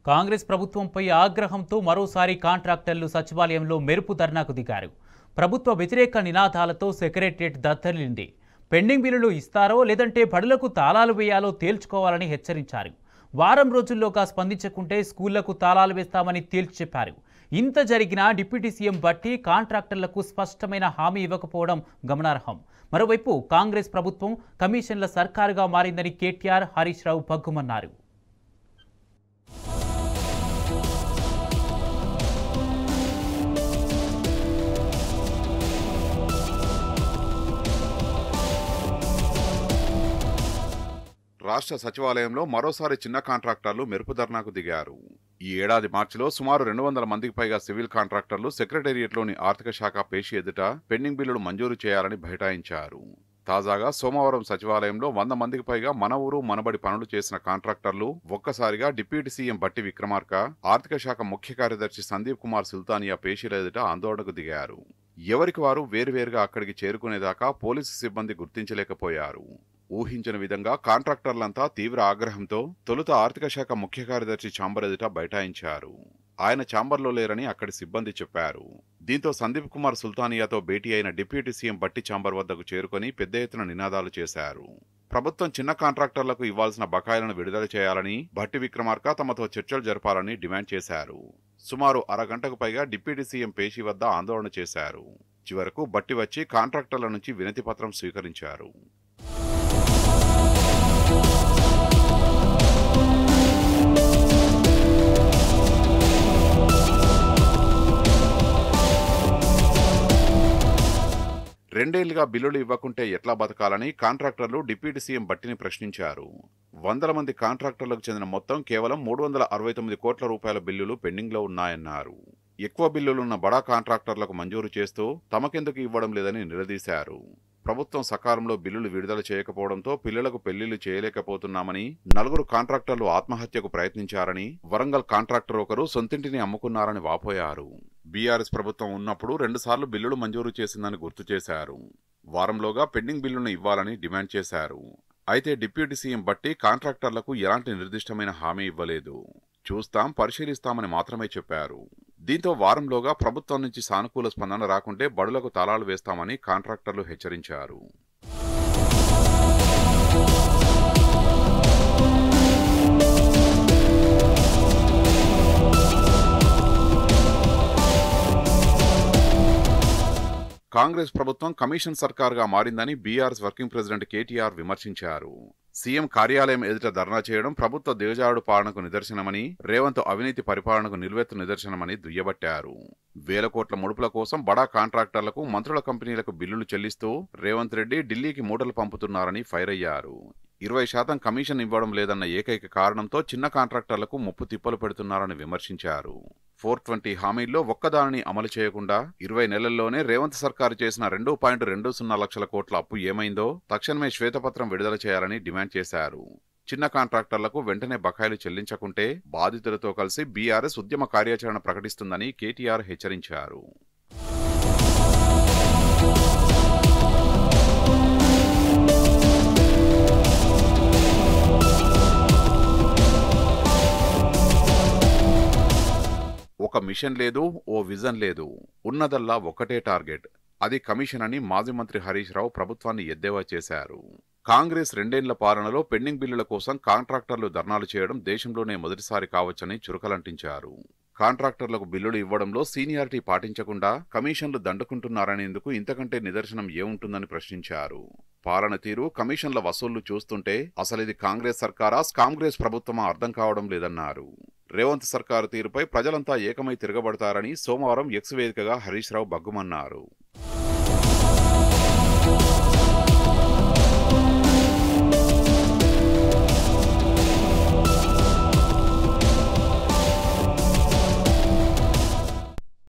కాంగ్రెస్ ప్రభుత్వంపై ఆగ్రహంతో మరోసారి కాంట్రాక్టర్లు సచివాలయంలో మెరుపు ధర్నాకు దిగారు. ప్రభుత్వ వ్యతిరేక నినాదాలతో సెక్రటరియట్ దద్దరిల్లింది. పెండింగ్ బిల్లులు ఇస్తారో లేదంటే బడులకు తాళాలు వేయాలో తేల్చుకోవాలని హెచ్చరించారు. వారం రోజుల్లోగా స్పందించకుంటే స్కూళ్లకు తాళాలు వేస్తామని తేల్చి చెప్పారు. ఇంత జరిగినా డిప్యూటీ సీఎం బట్టి కాంట్రాక్టర్లకు స్పష్టమైన హామీ ఇవ్వకపోవడం గమనార్హం. మరోవైపు కాంగ్రెస్ ప్రభుత్వం కమిషన్ల సర్కారుగా మారిందని కేటీఆర్, హరీష్ రావు భగ్గుమన్నారు. రాష్ట్ర సచివాలయంలో మరోసారి చిన్న కాంట్రాక్టర్లు మెరుపు ధర్నాకు దిగారు. ఈ ఏడాది మార్చిలో సుమారు 200 మందికి పైగా సివిల్ కాంట్రాక్టర్లు సెక్రటేరియట్లోని ఆర్థిక శాఖ పేషి ఎదుట పెండింగ్ బిల్లులు మంజూరు చేయాలని బైఠాయించారు. తాజాగా సోమవారం సచివాలయంలో 100 మందికి పైగా మన ఊరు మనబడి పనులు చేసిన కాంట్రాక్టర్లు ఒక్కసారిగా డిప్యూటీ సీఎం బట్టి విక్రమార్క, ఆర్థిక శాఖ ముఖ్య కార్యదర్శి సందీప్ కుమార్ సుల్తానియా పేషీల ఎదుట ఆందోళనకు దిగారు. ఎవరికి వారు వేరువేరుగా అక్కడికి చేరుకునేదాకా పోలీసు సిబ్బంది గుర్తించలేకపోయారు. ఊహించిన విధంగా కాంట్రాక్టర్లంతా తీవ్ర ఆగ్రహంతో తొలుత ఆర్థిక శాఖ ముఖ్య కార్యదర్శి ఛాంబర్ ఎదుట బైఠాయించారు. ఆయన ఛాంబర్లో లేరని అక్కడి సిబ్బంది చెప్పారు. దీంతో సందీప్ కుమార్ సుల్తానియాతో భేటీ అయిన డిప్యూటీ సీఎం బట్టి ఛాంబర్ వద్దకు చేరుకొని పెద్ద ఎత్తున నినాదాలు చేశారు. ప్రభుత్వం చిన్న కాంట్రాక్టర్లకు ఇవ్వాల్సిన బకాయిలను విడుదల చేయాలని, భట్టి విక్రమార్క తమతో చర్చలు జరపాలని డిమాండ్ చేశారు. సుమారు అరగంటకు పైగా డిప్యూటీ సీఎం పేషి వద్ద ఆందోళన చేశారు. చివరకు బట్టి వచ్చి కాంట్రాక్టర్ల నుంచి వినతి పత్రం స్వీకరించారు. రెండేళ్లుగా బిల్లులు ఇవ్వకుంటే ఎట్లా బతకాలని కాంట్రాక్టర్లు డిప్యూటీ సీఎం బట్టిని ప్రశ్నించారు. 100 మంది కాంట్రాక్టర్లకు చెందిన మొత్తం కేవలం 369 కోట్ల రూపాయల బిల్లులు పెండింగ్లో ఉన్నాయన్నారు. ఎక్కువ బిల్లులున్న బడా కాంట్రాక్టర్లకు మంజూరు చేస్తూ తమకెందుకు ఇవ్వడం లేదని నిలదీశారు. ప్రభుత్వం సకాలంలో బిల్లులు విడుదల చేయకపోవడంతో పిల్లలకు పెళ్లిళ్లు చేయలేకపోతున్నామని, 4 కాంట్రాక్టర్లు ఆత్మహత్యకు ప్రయత్నించారని, వరంగల్ కాంట్రాక్టర్ ఒకరు సొంతింటిని అమ్ముకున్నారని వాపోయారు. బీఆర్ఎస్ ప్రభుత్వం ఉన్నప్పుడు 2 సార్లు బిల్లులు మంజూరు చేసిందని గుర్తు చేశారు. వారంలోగా పెండింగ్ బిల్లును ఇవ్వాలని డిమాండ్ చేశారు. అయితే డిప్యూటీ సీఎం బట్టి కాంట్రాక్టర్లకు ఎలాంటి నిర్దిష్టమైన హామీ ఇవ్వలేదు. చూస్తాం, పరిశీలిస్తామని మాత్రమే చెప్పారు. దీంతో వారంలోగా ప్రభుత్వం నుంచి సానుకూల స్పందన రాకుంటే బడులకు తాళాలు వేస్తామని కాంట్రాక్టర్లు హెచ్చరించారు. కాంగ్రెస్ ప్రభుత్వం కమిషన్ సర్కారుగా మారిందని బీఆర్ఎస్ వర్కింగ్ ప్రెసిడెంట్ కేటీఆర్ విమర్శించారు. సీఎం కార్యాలయం ఎదుట ధర్నా చేయడం ప్రభుత్వ దిగజారుడు పాలనకు నిదర్శనమని, రేవంత్ అవినీతి పరిపాలనకు నిలువెత్తు నిదర్శనమని దుయ్యబట్టారు. వేల కోట్ల ముడుపుల కోసం బడా కాంట్రాక్టర్లకు, మంత్రుల కంపెనీలకు బిల్లులు చెల్లిస్తూ రేవంత్ రెడ్డి ఢిల్లీకి మూటలు పంపుతున్నారని ఫైర్ అయ్యారు. 20% కమిషన్ ఇవ్వడం లేదన్న ఏకైక కారణంతో చిన్న కాంట్రాక్టర్లకు ముప్పు తిప్పలు పెడుతున్నారని విమర్శించారు. 420 హామీల్లో ఒక్కదానిని అమలు చేయకుండా 20 నెలల్లోనే రేవంత్ సర్కారు చేసిన 2.20 లక్షల కోట్ల అప్పు ఏమైందో తక్షణమే శ్వేతపత్రం విడుదల చేయాలని డిమాండ్ చేశారు. చిన్న కాంట్రాక్టర్లకు వెంటనే బకాయిలు చెల్లించకుంటే బాధితులతో కలిసి బీఆర్ఎస్ ఉద్యమ కార్యాచరణ ప్రకటిస్తుందని కేటీఆర్ హెచ్చరించారు. ఒక మిషన్ లేదు, ఓ విజన్ లేదు, ఉన్నదల్లా ఒక్కటే టార్గెట్, అది కమిషన్ అని మాజీ మంత్రి హరీష్ రావు ప్రభుత్వాన్ని ఎద్దేవా చేశారు. కాంగ్రెస్ 2 ఏళ్ల పాలనలో పెండింగ్ బిల్లుల కోసం కాంట్రాక్టర్లు ధర్నాలు చేయడం దేశంలోనే మొదటిసారి కావచ్చని చురకలంటించారు. కాంట్రాక్టర్లకు బిల్లులు ఇవ్వడంలో సీనియారిటీ పాటించకుండా కమిషన్లు దండుకుంటున్నారనేందుకు ఇంతకంటే నిదర్శనం ఏముంటుందని ప్రశ్నించారు. పాలన తీరు, కమిషన్ల వసూళ్లు చూస్తుంటే అసలిది కాంగ్రెస్ సర్కారా, కాంగ్రెస్ ప్రభుత్వమా అర్థం కావడం లేదన్నారు. రేవంత్ సర్కారు తీరుపై ప్రజలంతా ఏకమై తిరగబడతారని సోమవారం ఎక్స్ వేదికగా హరీష్ రావు భగ్గుమన్నారు.